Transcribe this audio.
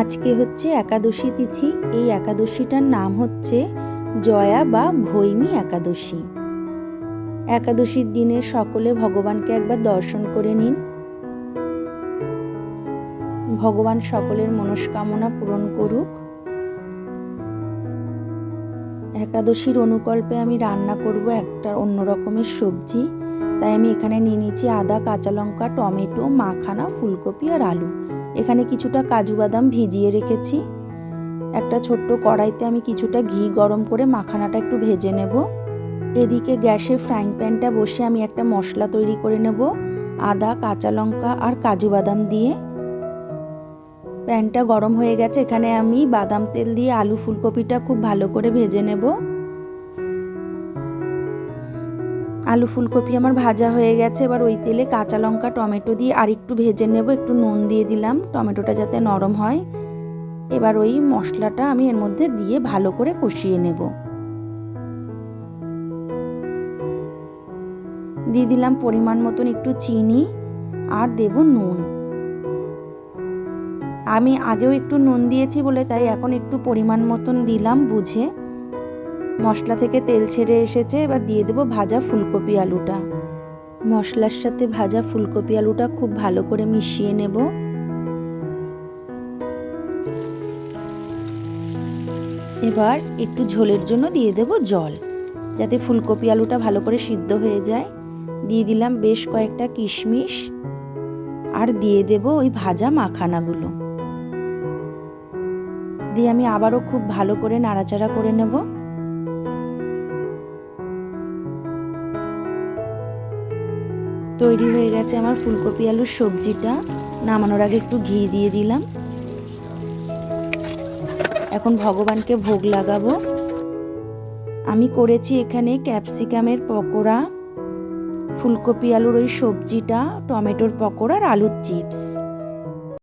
আজকে হচ্ছে একাদশী তিথি। এই একাদশীটার নাম হচ্ছে জয়া বা ভৈমী একাদশী। একাদশীর দিনে সকলে ভগবানকে একবার দর্শন করে নিন। ভগবান সকলের মনস্কামনা পূরণ করুক। একাদশীর অনুকল্পে আমি রান্না করব একটা অন্য রকমের সবজি। তাই আমি এখানে নিয়ে নিয়েছি আদা, কাঁচা লঙ্কা, টমেটো, মাখানা, ফুলকপি আর আলু। এখানে কিছুটা কাজু বাদাম ভিজিয়ে রেখেছি। একটা ছোট্ট কড়াইতে আমি কিছুটা ঘি গরম করে মাখানাটা একটু ভেজে নেব। এদিকে গ্যাসে ফ্রাইং প্যানটা বসে আমি একটা মশলা তৈরি করে নেব আদা, কাঁচা লঙ্কা আর কাজু বাদাম দিয়ে। প্যানটা গরম হয়ে গেছে, এখানে আমি বাদাম তেল দিয়ে আলু ফুলকপিটা খুব ভালো করে ভেজে নেব। আলু ফুলকপি আমার ভাজা হয়ে গেছে। এবার ওই তেলে কাঁচা লঙ্কা, টমেটো দিয়ে আরেকটু ভেজে নেব। একটু নুন দিয়ে দিলাম টমেটোটা যাতে নরম হয়। এবার ওই মশলাটা আমি এর মধ্যে দিয়ে ভালো করে কষিয়ে নেব। দিয়ে দিলাম পরিমাণ মতন একটু চিনি আর দেব নুন। আমি আগেও একটু নুন দিয়েছি বলে তাই এখন একটু পরিমাণ মতন দিলাম বুঝে। মশলা থেকে তেল ছেড়ে এসেছে, এবার দিয়ে দেবো ভাজা ফুলকপি আলুটা। মশলার সাথে ভাজা ফুলকপি আলুটা খুব ভালো করে মিশিয়ে নেব। এবার একটু ঝোলের জন্য দিয়ে দেব জল, যাতে ফুলকপি আলুটা ভালো করে সিদ্ধ হয়ে যায়। দিয়ে দিলাম বেশ কয়েকটা কিশমিশ আর দিয়ে দেব ওই ভাজা মাখানাগুলো। দিয়ে আমি আবারও খুব ভালো করে নাড়াচাড়া করে নেব। তৈরি হয়ে গেছে আমার ফুলকপি আলুর সবজিটা। নামানোর আগে একটু ঘি দিয়ে দিলাম। এখন ভগবানকে ভোগ লাগাবো। আমি করেছি এখানে ক্যাপসিকামের পকোড়া, ফুলকপি আলুর ওই সবজিটা, টমেটোর পকোড়া আর আলুর চিপস।